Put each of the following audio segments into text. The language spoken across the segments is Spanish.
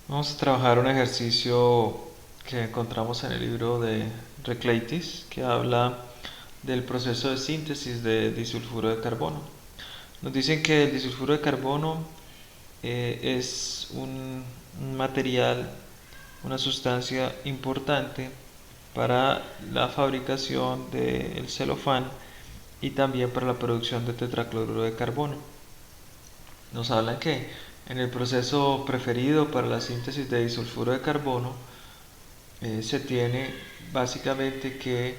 Vamos a trabajar un ejercicio que encontramos en el libro de Recleitis que habla del proceso de síntesis de disulfuro de carbono. Nos dicen que el disulfuro de carbono es un material, una sustancia importante para la fabricación del celofán y también para la producción de tetracloruro de carbono. Nos hablan que en el proceso preferido para la síntesis de disulfuro de carbono se tiene básicamente que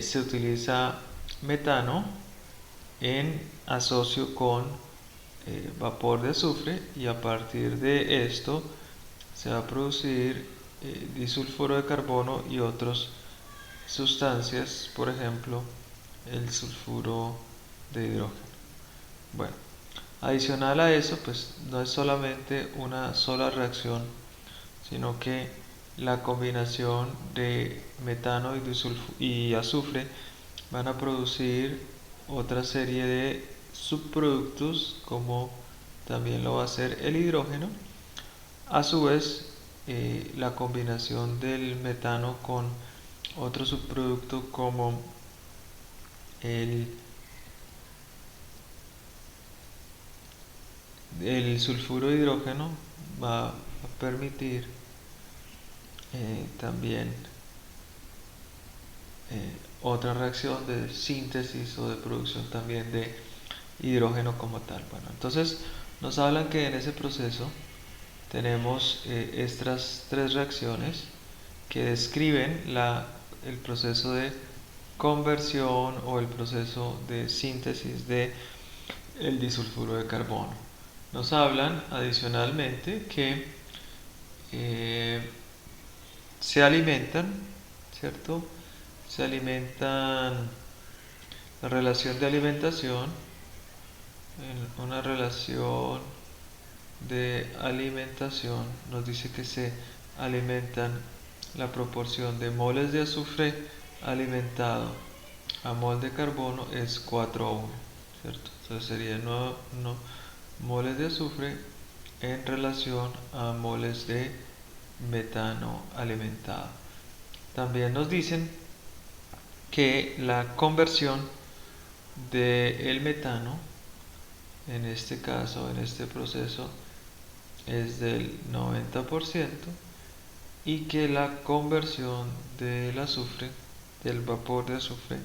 se utiliza metano en asocio con vapor de azufre, y a partir de esto se va a producir disulfuro de carbono y otras sustancias, por ejemplo el sulfuro de hidrógeno. Bueno, adicional a eso, pues no es solamente una sola reacción, sino que la combinación de metano y azufre van a producir otra serie de subproductos, como también lo va a hacer el hidrógeno. A su vez, la combinación del metano con otro subproducto como el, el sulfuro de hidrógeno va a permitir también otra reacción de síntesis o de producción también de hidrógeno como tal. Bueno, entonces nos hablan que en ese proceso tenemos estas tres reacciones que describen el proceso de conversión o el proceso de síntesis de el disulfuro de carbono. Nos hablan adicionalmente que eh, se alimentan, ¿cierto? Se alimentan, la relación de alimentación, en una relación de alimentación nos dice que se alimentan la proporción de moles de azufre alimentado a mol de carbono es 4 a 1, ¿cierto? Entonces sería no moles de azufre en relación a moles de metano alimentado. También nos dicen que la conversión del metano, en este caso, en este proceso, es del 90%, y que la conversión del azufre, del vapor de azufre,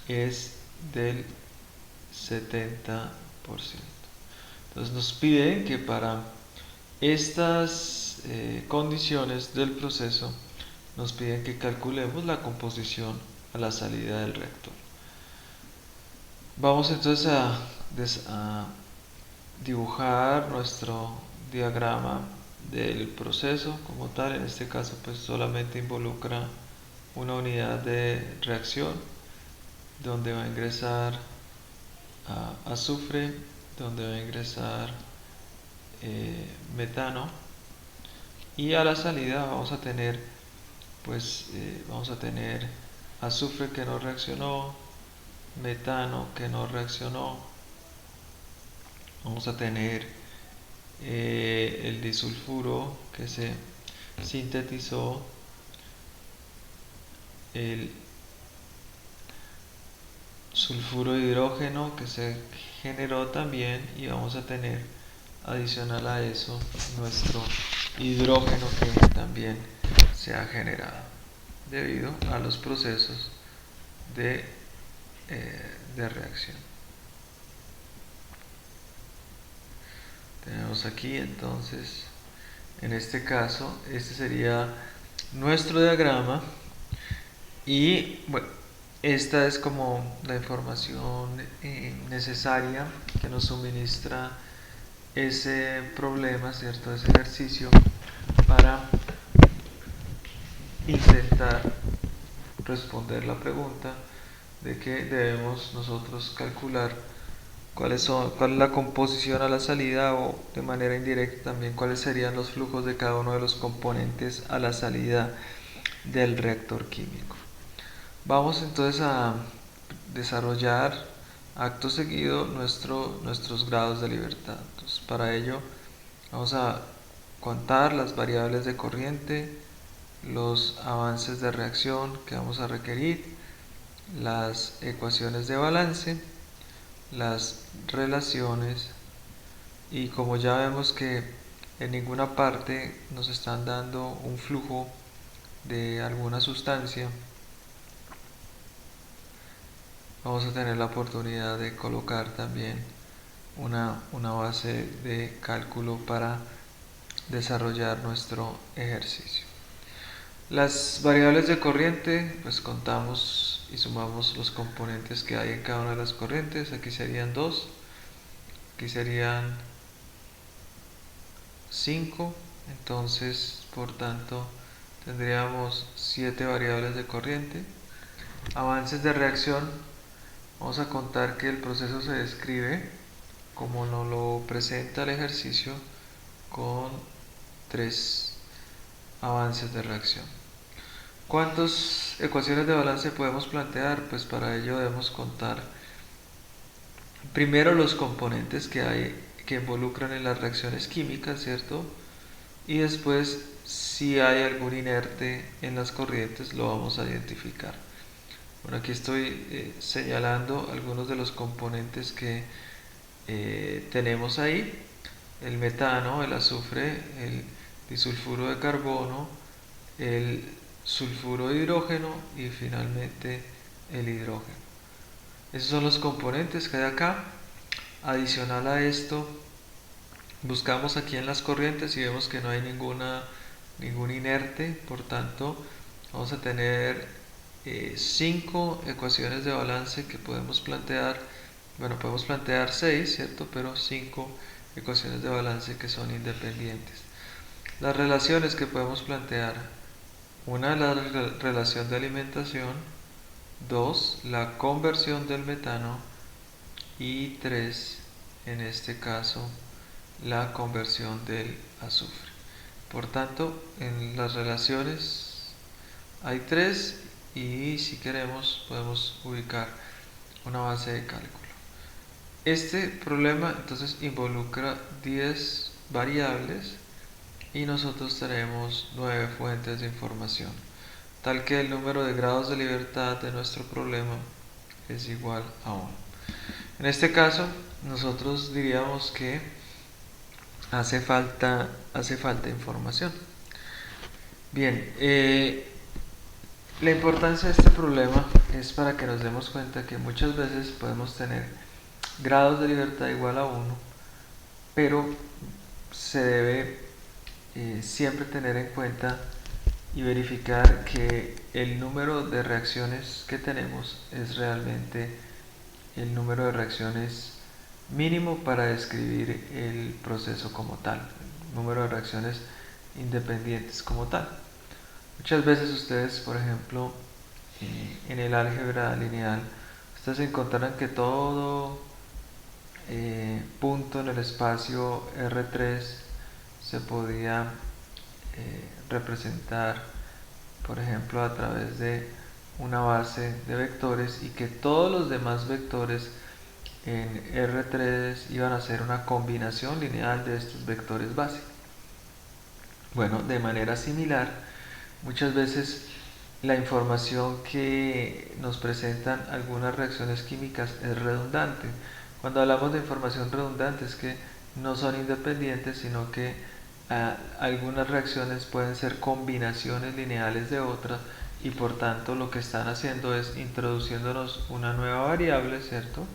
es del 70%. Entonces nos piden que para estas condiciones del proceso nos piden que calculemos la composición a la salida del reactor. Vamos entonces a dibujar nuestro diagrama del proceso como tal. En este caso pues solamente involucra una unidad de reacción donde va a ingresar azufre, donde va a ingresar metano, y a la salida vamos a tener azufre que no reaccionó, metano que no reaccionó, vamos a tener el disulfuro que se sintetizó, el sulfuro de hidrógeno que se generó también, y vamos a tener adicional a eso nuestro hidrógeno que también se ha generado debido a los procesos de, de reacción. Tenemos aquí entonces, en este caso, este sería nuestro diagrama, y bueno, esta es como la información necesaria que nos suministra ese problema, ¿cierto? Ese ejercicio para intentar responder la pregunta de que debemos nosotros calcular cuál es la composición a la salida, o de manera indirecta también cuáles serían los flujos de cada uno de los componentes a la salida del reactor químico. Vamos entonces a desarrollar acto seguido nuestros grados de libertad. Entonces, para ello vamos a contar las variables de corriente, los avances de reacción que vamos a requerir, las ecuaciones de balance, las relaciones, y como ya vemos que en ninguna parte nos están dando un flujo de alguna sustancia, vamos a tener la oportunidad de colocar también una base de cálculo para desarrollar nuestro ejercicio. Las variables de corriente, pues contamos y sumamos los componentes que hay en cada una de las corrientes. Aquí serían 2, aquí serían 5, entonces por tanto tendríamos 7 variables de corriente. Avances de reacción, vamos a contar que el proceso se describe como nos lo presenta el ejercicio con 3 avances de reacción. ¿Cuántas ecuaciones de balance podemos plantear? Pues para ello debemos contar primero los componentes que hay que involucran en las reacciones químicas, ¿cierto? Y después, si hay algún inerte en las corrientes, lo vamos a identificar. Bueno, aquí estoy señalando algunos de los componentes que tenemos ahí: el metano, el azufre, el disulfuro de carbono, el sulfuro de hidrógeno y finalmente el hidrógeno. Esos son los componentes que hay acá. Adicional a esto, buscamos aquí en las corrientes y vemos que no hay ningún inerte, por tanto vamos a tener 5 ecuaciones de balance que podemos plantear. Bueno, podemos plantear 6, ¿cierto? Pero 5 ecuaciones de balance que son independientes. Las relaciones que podemos plantear: una, la relación de alimentación; 2, la conversión del metano; y 3, en este caso, la conversión del azufre. Por tanto, en las relaciones hay 3 y si queremos podemos ubicar una base de cálculo. Este problema entonces involucra 10 variables y nosotros tenemos 9 fuentes de información, tal que el número de grados de libertad de nuestro problema es igual a 1. En este caso, nosotros diríamos que hace falta información. Bien, la importancia de este problema es para que nos demos cuenta que muchas veces podemos tener grados de libertad igual a 1, pero se debe siempre tener en cuenta y verificar que el número de reacciones que tenemos es realmente el número de reacciones mínimo para describir el proceso como tal, el número de reacciones independientes como tal. Muchas veces ustedes, por ejemplo, en el álgebra lineal, ustedes encontrarán que todo punto en el espacio R3 se podía representar, por ejemplo, a través de una base de vectores, y que todos los demás vectores en R3 iban a ser una combinación lineal de estos vectores base. Bueno, de manera similar, muchas veces la información que nos presentan algunas reacciones químicas es redundante. Cuando hablamos de información redundante es que no son independientes, sino que algunas reacciones pueden ser combinaciones lineales de otras, y por tanto lo que están haciendo es introduciéndonos una nueva variable, ¿cierto?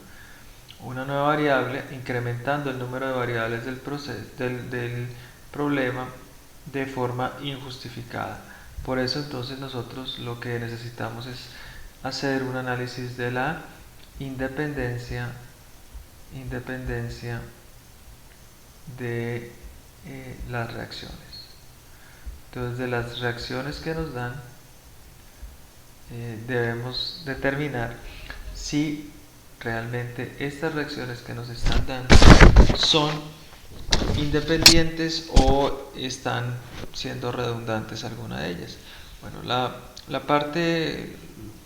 Una nueva variable, incrementando el número de variables del problema de forma injustificada. Por eso entonces nosotros lo que necesitamos es hacer un análisis de la independencia de las reacciones. Entonces, de las reacciones que nos dan, debemos determinar si realmente estas reacciones que nos están dando son independientes o están siendo redundantes alguna de ellas. Bueno,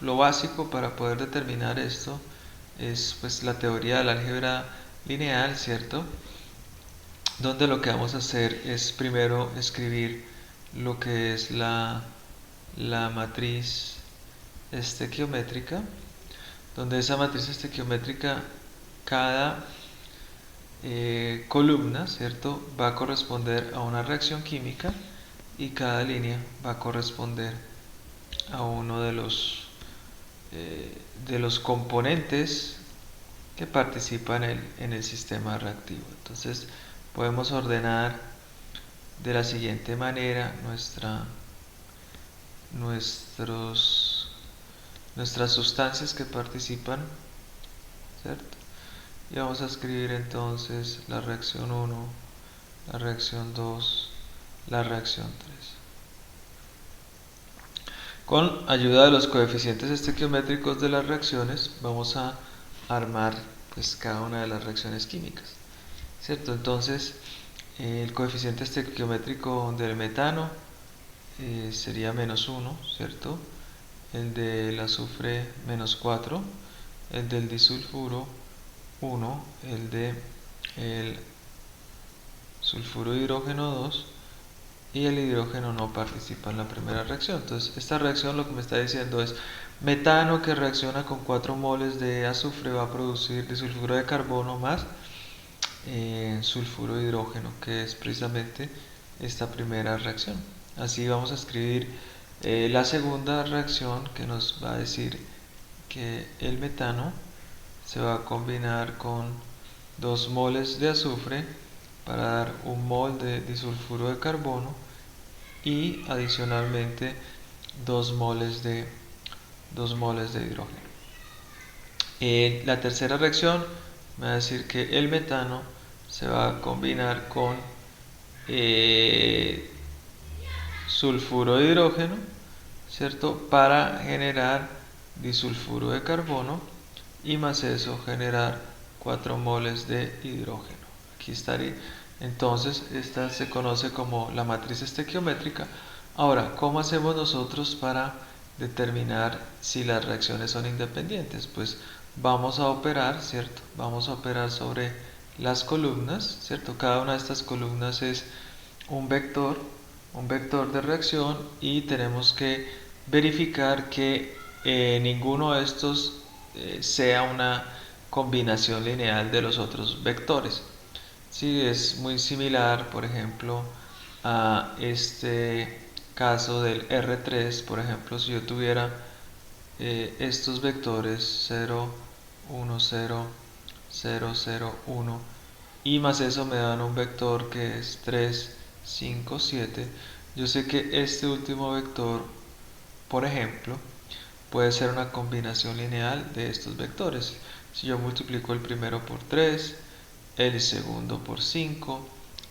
lo básico para poder determinar esto es pues la teoría del álgebra lineal, ¿cierto? donde lo que vamos a hacer es primero escribir lo que es la matriz estequiométrica, donde esa matriz estequiométrica, cada columna, ¿cierto?, va a corresponder a una reacción química y cada línea va a corresponder a uno de los componentes que participan en el sistema reactivo. Entonces podemos ordenar de la siguiente manera nuestras sustancias que participan, ¿cierto? Y vamos a escribir entonces la reacción 1, la reacción 2, la reacción 3. Con ayuda de los coeficientes estequiométricos de las reacciones vamos a armar pues cada una de las reacciones químicas, ¿cierto? Entonces el coeficiente estequiométrico del metano sería -1, ¿cierto? El del azufre -4, el del disulfuro 1, el de el sulfuro de hidrógeno 2, y el hidrógeno no participa en la primera reacción. Entonces esta reacción lo que me está diciendo es metano que reacciona con 4 moles de azufre va a producir disulfuro de carbono más sulfuro de hidrógeno, que es precisamente esta primera reacción. Así vamos a escribir la segunda reacción, que nos va a decir que el metano se va a combinar con 2 moles de azufre para dar 1 mol de disulfuro de carbono y adicionalmente 2 moles de hidrógeno. La tercera reacción me va a decir que el metano se va a combinar con sulfuro de hidrógeno, ¿cierto?, para generar disulfuro de carbono y más eso generar 4 moles de hidrógeno. Aquí estaría. Entonces esta se conoce como la matriz estequiométrica. Ahora, ¿cómo hacemos nosotros para determinar si las reacciones son independientes? Pues vamos a operar, ¿cierto? Vamos a operar sobre las columnas, ¿cierto? Cada una de estas columnas es un vector de reacción y tenemos que verificar que ninguno de estos sea una combinación lineal de los otros vectores. Sí, es muy similar, por ejemplo, a este caso del R3. Por ejemplo, si yo tuviera estos vectores 0, 1, 0, 0, 0, 1 y más eso me dan un vector que es 3, 5, 7. Yo sé que este último vector, por ejemplo, puede ser una combinación lineal de estos vectores. Si yo multiplico el primero por 3, el segundo por 5,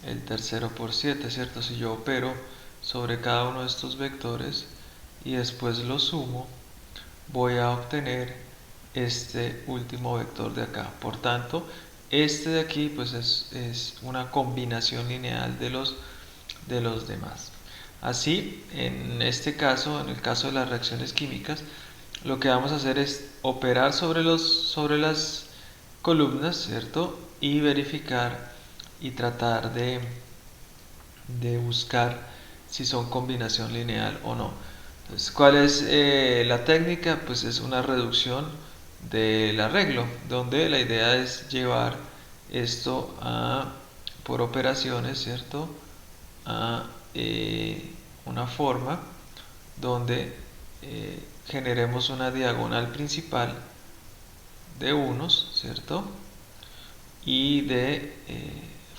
el tercero por 7, ¿cierto? Si yo opero sobre cada uno de estos vectores y después los sumo, voy a obtener este último vector de acá. Por tanto, este de aquí pues es una combinación lineal de los demás. Así, en este caso, en el caso de las reacciones químicas, lo que vamos a hacer es operar sobre las columnas, ¿cierto? Y verificar y tratar de buscar si son combinación lineal o no. Entonces, ¿cuál es la técnica? Pues es una reducción del arreglo, donde la idea es llevar esto por operaciones, ¿cierto?, a una forma donde generemos una diagonal principal de unos, ¿cierto?, y de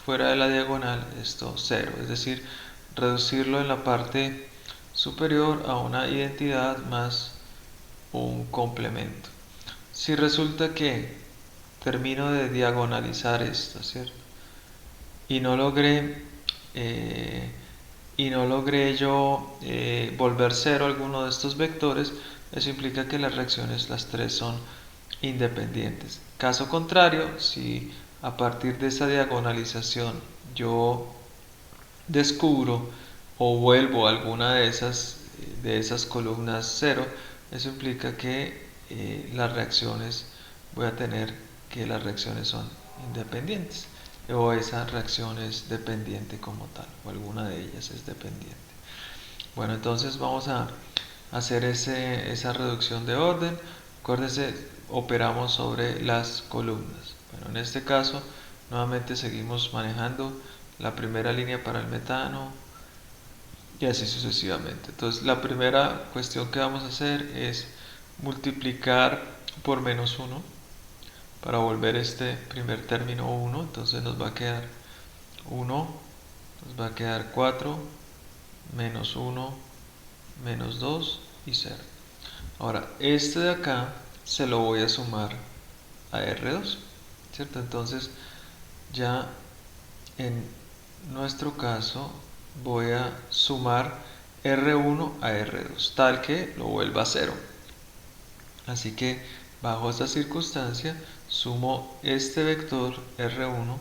fuera de la diagonal esto 0, es decir, reducirlo en la parte superior a una identidad más un complemento. Si resulta que termino de diagonalizar esto, ¿cierto?, y no logré yo volver 0 alguno de estos vectores, eso implica que las reacciones, las tres, son independientes. Caso contrario, si a partir de esa diagonalización yo descubro o vuelvo alguna de esas columnas 0, eso implica que voy a tener que las reacciones son independientes. o esa reacción es dependiente como tal, o alguna de ellas es dependiente. Bueno, entonces vamos a hacer esa reducción de orden. Acuérdense, operamos sobre las columnas. Bueno, en este caso, nuevamente seguimos manejando la primera línea para el metano y así sucesivamente. Entonces, la primera cuestión que vamos a hacer es multiplicar por -1 para volver este primer término 1. Entonces nos va a quedar 1, nos va a quedar 4, -1, -2 y 0. Ahora, este de acá se lo voy a sumar a R2, ¿cierto? Entonces, ya en nuestro caso voy a sumar R1 a R2, tal que lo vuelva a 0. Así que bajo esta circunstancia sumo este vector R1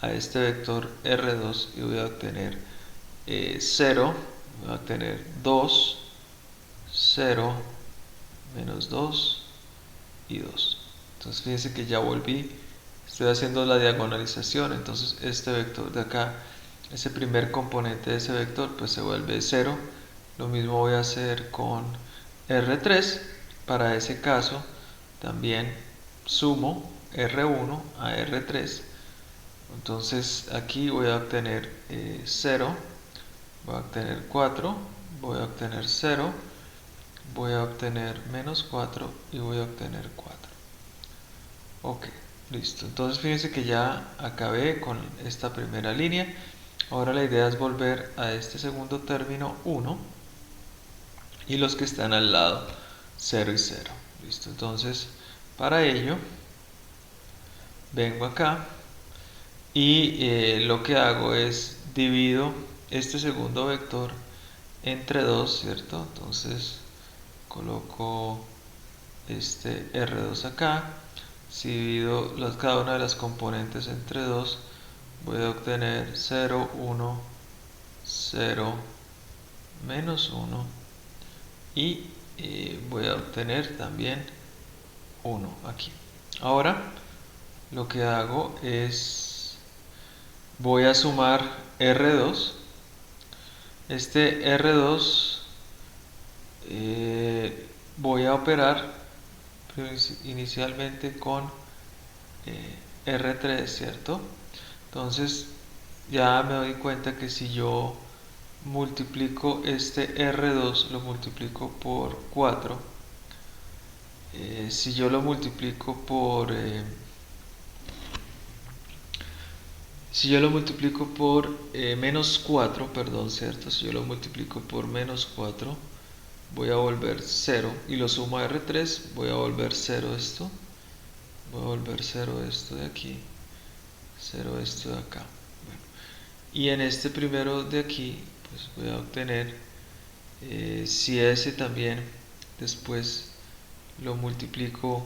a este vector R2 y voy a obtener 0, voy a obtener 2, 0, -2 y 2. Entonces fíjense que ya volví, estoy haciendo la diagonalización, entonces este vector de acá, ese primer componente de ese vector, pues se vuelve 0. Lo mismo voy a hacer con R3. Para ese caso también sumo R1 a R3. Entonces aquí voy a obtener 0, voy a obtener 4, voy a obtener 0, voy a obtener -4 y voy a obtener 4. Ok, listo. Entonces fíjense que ya acabé con esta primera línea. Ahora la idea es volver a este segundo término 1 y los que están al lado 0 y 0. Listo. Entonces para ello vengo acá y lo que hago es divido este segundo vector entre 2, ¿cierto? Entonces coloco este R2 acá. Si divido cada una de las componentes entre 2, voy a obtener 0, 1, 0, -1 y voy a obtener también 1 aquí. Ahora lo que hago es voy a sumar R2. Este R2 voy a operar inicialmente con R3, ¿cierto? Entonces ya me doy cuenta que si yo multiplico este R2, lo multiplico por 4, si yo lo multiplico por -4, perdón, ¿cierto? Si yo lo multiplico por -4, voy a volver 0 y lo sumo a R3, voy a volver 0 esto, voy a volver 0 esto de aquí, 0 esto de acá. Bueno, y en este primero de aquí, pues voy a obtener, si ese también después lo multiplico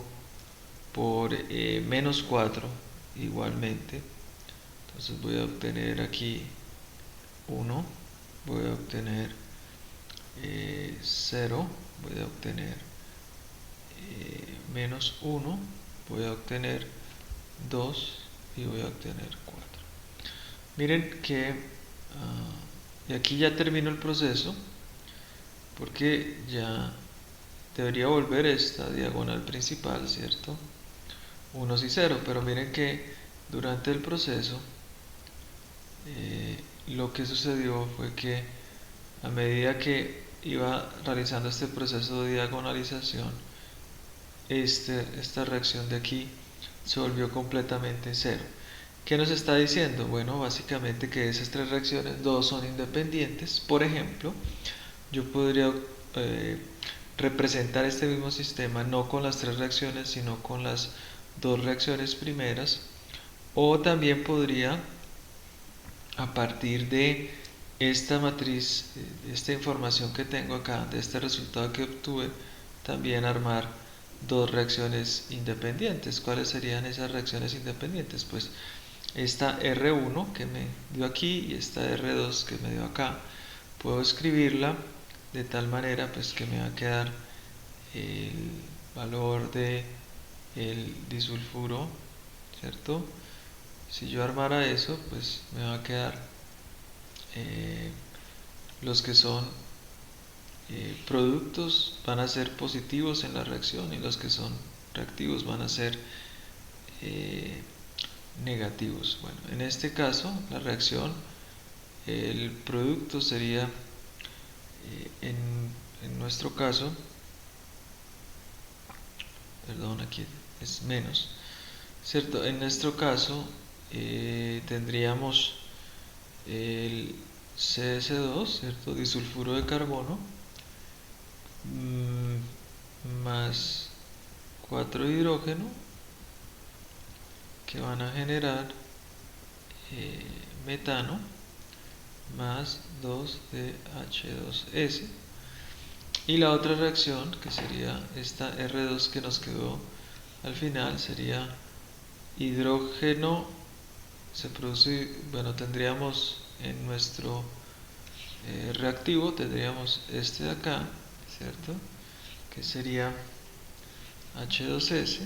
por -4 igualmente, entonces voy a obtener aquí 1, voy a obtener 0, voy a obtener -1, voy a obtener 2 y voy a obtener 4. Miren que y aquí ya termino el proceso porque ya debería volver esta diagonal principal, ¿cierto? 1 y 0, pero miren que durante el proceso lo que sucedió fue que a medida que iba realizando este proceso de diagonalización, esta reacción de aquí se volvió completamente cero. ¿Qué nos está diciendo? Bueno, básicamente que esas tres reacciones, dos son independientes. Por ejemplo, yo podría representar este mismo sistema no con las tres reacciones, sino con las dos reacciones primeras. O también podría, a partir de esta matriz, esta información que tengo acá, de este resultado que obtuve, también armar dos reacciones independientes. ¿Cuáles serían esas reacciones independientes? Pues esta R1 que me dio aquí y esta R2 que me dio acá. Puedo escribirla de tal manera pues que me va a quedar el valor de el disulfuro, ¿cierto? Si yo armara eso, pues me va a quedar eh, los que son productos van a ser positivos en la reacción y los que son reactivos van a ser eh, negativos. Bueno, en este caso, la reacción, el producto sería, en nuestro caso, perdón, aquí es menos, ¿cierto? En nuestro caso, tendríamos el CS2, ¿cierto? Disulfuro de carbono, más 4 hidrógeno, que van a generar eh, metano, más 2 de H2S. Y la otra reacción, que sería esta R2 que nos quedó al final, sería hidrógeno. Se produce, bueno, tendríamos en nuestro reactivo, tendríamos este de acá, ¿cierto? Que sería H2S,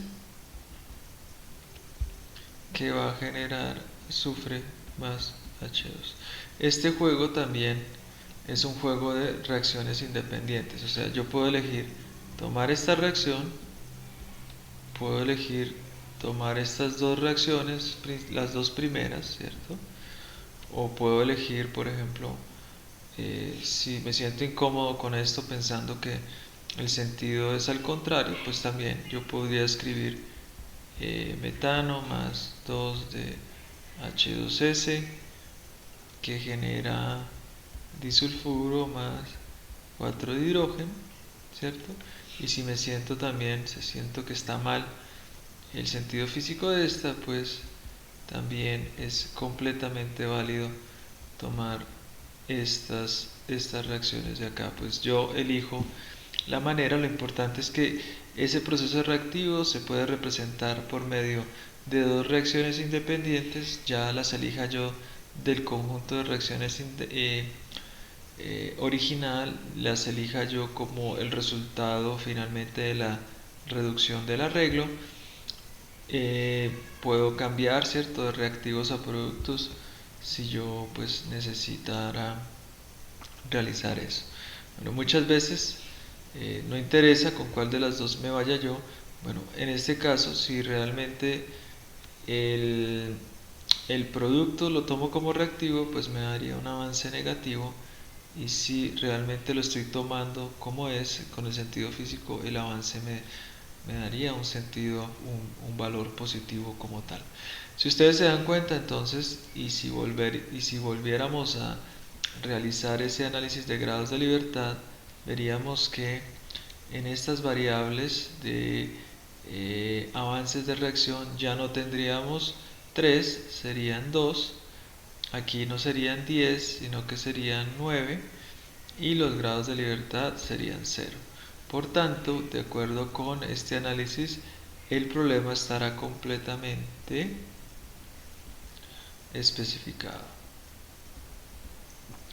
que va a generar azufre más H2. Este juego también es un juego de reacciones independientes, o sea, yo puedo elegir tomar esta reacción, puedo elegir tomar estas dos reacciones, las dos primeras, ¿cierto? O puedo elegir, por ejemplo, si me siento incómodo con esto pensando que el sentido es al contrario, pues también yo podría escribir metano más 2 de H2S, que genera disulfuro más 4 de hidrógeno, ¿cierto? Y si me siento también, se siento que está mal el sentido físico de esta, pues también es completamente válido tomar estas reacciones de acá. Pues yo elijo la manera, lo importante es que ese proceso reactivo se puede representar por medio de dos reacciones independientes, ya las elija yo del conjunto de reacciones original, las elija yo como el resultado finalmente de la reducción del arreglo. Puedo cambiar, ¿cierto?, de reactivos a productos si yo pues necesitara realizar eso. Bueno, muchas veces no interesa con cuál de las dos me vaya yo. Bueno, en este caso, si realmente el, el producto lo tomo como reactivo, pues me daría un avance negativo. Y si realmente lo estoy tomando como es, con el sentido físico, el avance me daría un sentido, un valor positivo como tal. Si ustedes se dan cuenta entonces, y si volviéramos a realizar ese análisis de grados de libertad, veríamos que en estas variables de avances de reacción ya no tendríamos 3, serían 2. Aquí no serían 10, sino que serían 9, y los grados de libertad serían 0. Por tanto, de acuerdo con este análisis, el problema estará completamente especificado.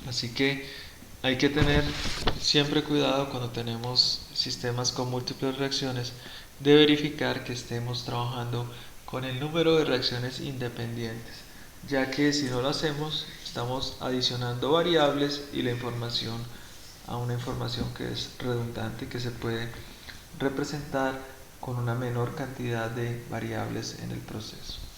Así que hay que tener siempre cuidado cuando tenemos sistemas con múltiples reacciones de verificar que estemos trabajando con el número de reacciones independientes, ya que si no lo hacemos estamos adicionando variables y la información a una información que es redundante, que se puede representar con una menor cantidad de variables en el proceso.